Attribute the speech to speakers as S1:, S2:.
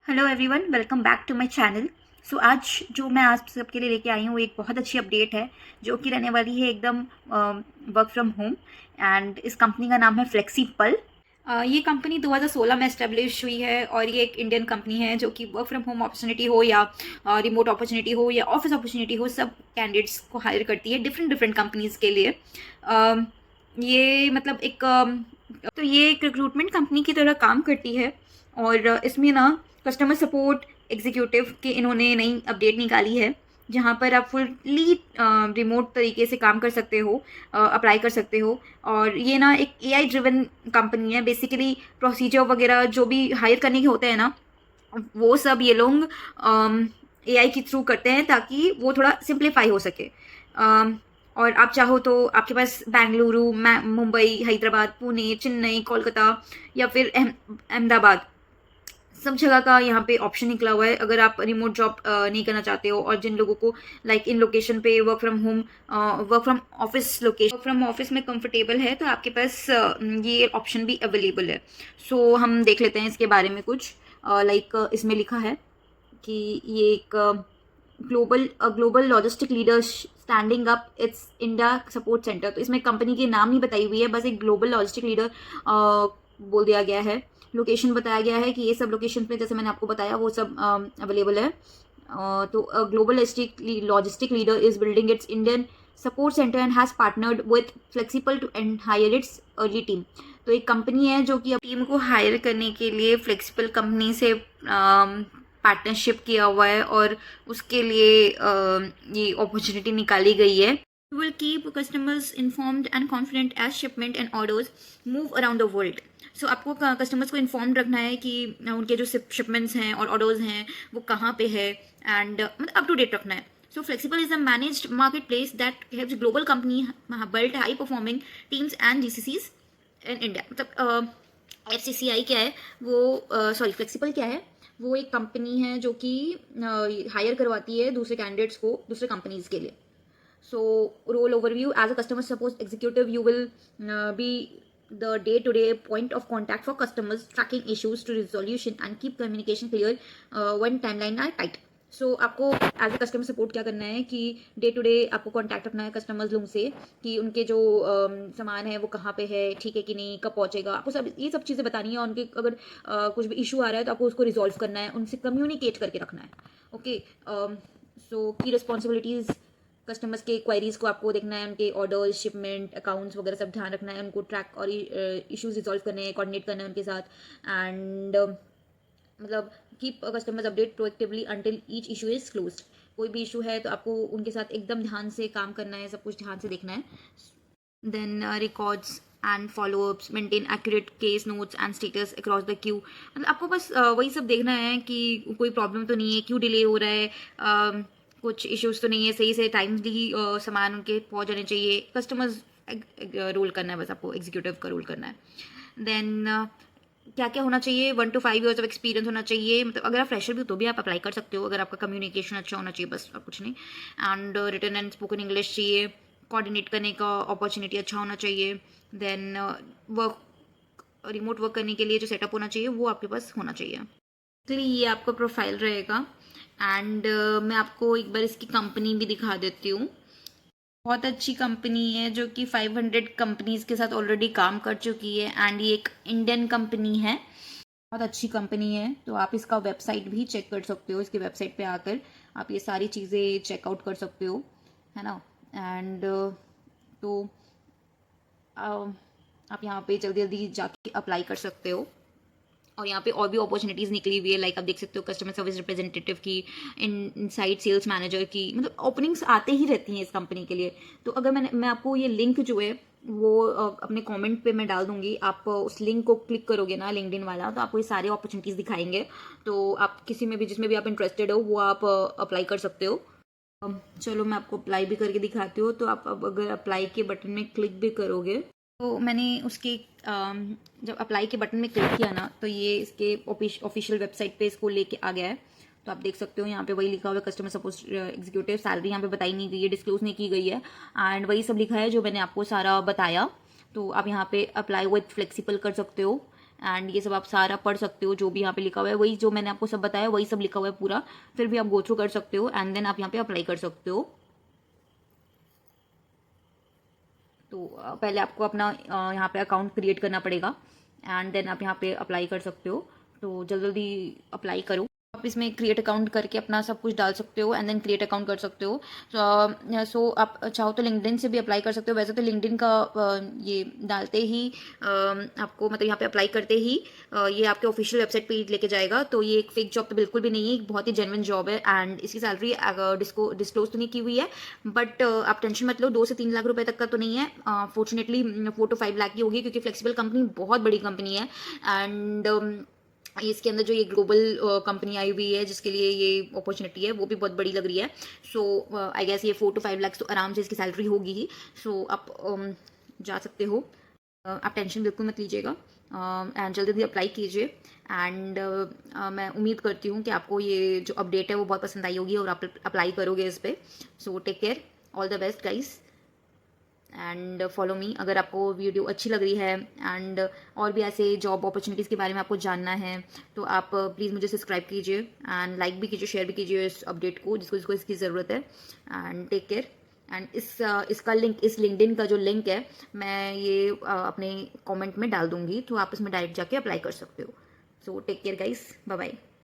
S1: Hello everyone, welcome back to my channel. So आज जो मैं आप सबके लिए लेके आई हूँ वो एक बहुत अच्छी अपडेट है जो कि रहने वाली है एकदम वर्क फ्रॉम होम। एंड इस कंपनी का नाम है फ्लेक्सीपल। ये कंपनी 2016 में एस्टेब्लिश हुई है और ये एक इंडियन कंपनी है जो कि वर्क फ्रॉम होम अपॉर्चुनिटी हो या रिमोट अपॉर्चुनिटी हो या ऑफिस अपॉर्चुनिटी हो, सब कैंडिडेट्स को हायर करती है डिफरेंट डिफरेंट कंपनीज के लिए। ये मतलब तो ये एक रिक्रूटमेंट कंपनी की तरह काम करती है। और इसमें ना कस्टमर सपोर्ट एग्जीक्यूटिव के इन्होंने नई अपडेट निकाली है जहाँ पर आप फुल्ली रिमोट तरीके से काम कर सकते हो, अप्लाई कर सकते हो। और ये ना एक एआई ड्रिवन कंपनी है। बेसिकली प्रोसीजर वगैरह जो भी हायर करने के होते हैं ना, वो सब ये लोग एआई के थ्रू करते हैं ताकि वो थोड़ा सिंप्लीफाई हो सके। और आप चाहो तो आपके पास बेंगलुरु, मुंबई, हैदराबाद, पुणे, चेन्नई, कोलकाता या फिर अहमदाबाद, सब जगह का यहाँ पे ऑप्शन निकला हुआ है अगर आप रिमोट जॉब नहीं करना चाहते हो। और जिन लोगों को लाइक इन लोकेशन पे work from home, work from office location, work from office में कंफर्टेबल है तो आपके पास ये ऑप्शन भी अवेलेबल है। सो हम देख लेते हैं इसके बारे में कुछ। लाइक इसमें लिखा है कि ये एक global logistic leader standing up it's India support centre. तो इसमें कंपनी की नाम नहीं बताई हुई है, बस एक ग्लोबल लॉजिस्टिक लीडर बोल दिया गया है। लोकेशन बताया गया है कि ये सब लोकेशन पे जैसे मैंने आपको बताया वो सब अवेलेबल है। तो global logistic leader is building its Indian support centre and has partnered with flexible to and hire its early team. तो एक कंपनी है जो कि टीम को हायर करने के लिए फ्लेक्सिबल कंपनी से पार्टनरशिप किया हुआ है और उसके लिए ये अपॉर्चुनिटी निकाली गई है। You will keep customers informed and confident as shipment and orders move around the world. So आपको कस्टमर्स को इन्फॉर्म रखना है कि उनके जो शिपमेंट्स हैं और ऑर्डर्स हैं वो कहाँ पे है, एंड मतलब अप टू डेट रखना है। So flexible is a managed market place that helps global company build high performing teams and GCCs in India. मतलब एफसीसीआई क्या है वो, सॉरी फ्लेक्सिबल क्या है, वो एक कंपनी है जो कि हायर करवाती है दूसरे कैंडिडेट्स को दूसरे कंपनीज के लिए। So, role overview: as a customer support executive, you will be the day-to-day point of contact for customers, tracking issues to resolution and keep communication clear when timeline are tight. So, आपको as a customer support क्या करना है कि day to day आपको contact रखना है customers लोगों से कि उनके जो सामान है वो कहाँ पे है, ठीक है कि नहीं, कब पहुँचेगा, आपको सब ये सब चीज़ें बतानी है। उनके अगर कुछ भी इशू आ रहा है तो आपको उसको रिजॉल्व करना है, उनसे कम्युनिकेट करके रखना है। ओके, सो की रिस्पॉन्सिबिलिटीज़: कस्टमर्स के क्वायरीज को आपको देखना है, उनके ऑर्डर्स, शिपमेंट, अकाउंट्स वगैरह सब ध्यान रखना है, उनको ट्रैक और इश्यूज रिजॉल्व करने हैं, कोऑर्डिनेट करना है उनके साथ। एंड मतलब keep customers update proactively until each issue is closed. कोई भी इशू है तो आपको उनके साथ एकदम ध्यान से काम करना है, सब कुछ ध्यान से देखना है। Then records and followups, maintain accurate case notes and status across the queue. मतलब आपको बस वही सब देखना है कि कोई प्रॉब्लम तो नहीं है, क्यों डिले हो रहा है, कुछ इश्यूज तो नहीं है, सही से टाइमली सामान उनके पहुंच जाने चाहिए। कस्टमर्स रोल करना है, बस आपको एग्जीक्यूटिव का रोल करना है। देन क्या क्या होना चाहिए: 1 to 5 years ऑफ एक्सपीरियंस होना चाहिए। मतलब अगर आप फ्रेशर भी हो तो भी आप अप्लाई कर सकते हो अगर आपका कम्युनिकेशन अच्छा होना चाहिए, बस और कुछ नहीं। And written and spoken English चाहिए। कोऑर्डिनेट करने का अपॉर्चुनिटी अच्छा होना चाहिए। देन वर्क रिमोट वर्क करने के लिए जो सेटअप होना चाहिए वो आपके पास होना चाहिए। एक्चुअली ये आपका प्रोफाइल रहेगा। एंड मैं आपको एक बार इसकी कंपनी भी दिखा देती हूँ। बहुत अच्छी कंपनी है जो कि 500 कंपनीज के साथ ऑलरेडी काम कर चुकी है एंड ये एक इंडियन कंपनी है। बहुत अच्छी कंपनी है, तो आप इसका वेबसाइट भी चेक कर सकते हो। इसकी वेबसाइट पे आकर आप ये सारी चीज़ें चेकआउट कर सकते हो, है ना। एंड तो आप यहाँ पे जल्दी जल्दी जाके अप्लाई कर सकते हो। और यहाँ पे और भी अपॉर्चुनिटीज़ निकली हुई है, लाइक आप देख सकते हो कस्टमर सर्विस रिप्रेजेंटेटिव की, इनसाइड सेल्स मैनेजर की। मतलब ओपनिंग्स आते ही रहती हैं इस कंपनी के लिए। तो अगर मैं आपको ये लिंक जो है वो अपने कमेंट पे मैं डाल दूंगी, आप उस लिंक को क्लिक करोगे ना, लिंक्डइन वाला, तो आपको ये सारे अपॉर्चुनिटीज़ दिखाएंगे। तो आप किसी में भी जिसमें भी आप इंटरेस्टेड हो वो आप अप्लाई कर सकते हो। चलो मैं आपको अप्लाई भी करके दिखाती हूँ। तो आप अब अगर अप्लाई के बटन में क्लिक भी करोगे तो मैंने उसके जब अप्लाई के बटन में क्लिक किया ना तो ये इसके ऑफिशियल वेबसाइट पे इसको लेके आ गया है। तो आप देख सकते हो यहाँ पे वही लिखा हुआ है, कस्टमर सपोर्ट एग्जीक्यूटिव। सैलरी यहाँ पे बताई नहीं गई है, डिस्क्लोज नहीं की गई है, एंड वही सब लिखा है जो मैंने आपको सारा बताया। तो आप यहाँ पे अप्लाई विथ फ्लेक्सिबल कर सकते हो। एंड ये सब आप सारा पढ़ सकते हो, जो भी यहाँ पे लिखा हुआ है वही जो मैंने आपको सब बताया वही सब लिखा हुआ है पूरा, फिर भी आप गो थ्रू कर सकते हो एंड देन आप यहाँ पे अप्लाई कर सकते हो। तो पहले आपको अपना यहाँ पे अकाउंट क्रिएट करना पड़ेगा एंड देन आप यहाँ पे अप्लाई कर सकते हो। तो जल्दी जल्दी अप्लाई करो। आप इसमें क्रिएट अकाउंट करके अपना सब कुछ डाल सकते हो एंड देन क्रिएट अकाउंट कर सकते हो। सो आप चाहो तो लिंक्डइन से भी अप्लाई कर सकते हो। वैसे तो लिंक्डइन का ये डालते ही आपको मतलब यहाँ पे अप्लाई करते ही ये आपके ऑफिशियल वेबसाइट पे लेके जाएगा। तो ये एक फेक जॉब तो बिल्कुल भी नहीं है, एक बहुत ही जेन्युइन जॉब है एंड इसकी सैलरी डिस्क्लोज तो नहीं की हुई है, बट आप टेंशन मत लो, 2 से 3 लाख रुपए तक का तो नहीं है। फॉर्चुनेटली 4 to 5 लाख की होगी, क्योंकि फ्लेक्सिबल कंपनी बहुत बड़ी कंपनी है एंड इसके अंदर जो ये ग्लोबल कंपनी आई हुई है जिसके लिए ये अपॉर्चुनिटी है वो भी बहुत बड़ी लग रही है। सो आई गेस ये 4 to 5 लाख तो आराम से इसकी सैलरी होगी ही। सो आप जा सकते हो। आप टेंशन बिल्कुल मत लीजिएगा एंड जल्दी जल्दी अप्लाई कीजिए एंड मैं उम्मीद करती हूँ कि आपको ये जो अपडेट है वो बहुत पसंद आई होगी और आप अप्लाई करोगे इस पर। So take care, all the best guys and follow me. अगर आपको वीडियो अच्छी लग रही है एंड और भी ऐसे जॉब अपॉर्चुनिटीज़ के बारे में आपको जानना है तो आप प्लीज़ मुझे सब्सक्राइब कीजिए एंड लाइक भी कीजिए, शेयर भी कीजिए इस अपडेट को जिसको जिसको इसकी ज़रूरत है। एंड टेक केयर एंड इसका लिंक, इस लिंक्डइन का जो लिंक है मैं ये अपने कमेंट में डाल दूंगी, तो आप इसमें डायरेक्ट जाके अप्लाई कर सकते हो। So take care guys, bye bye.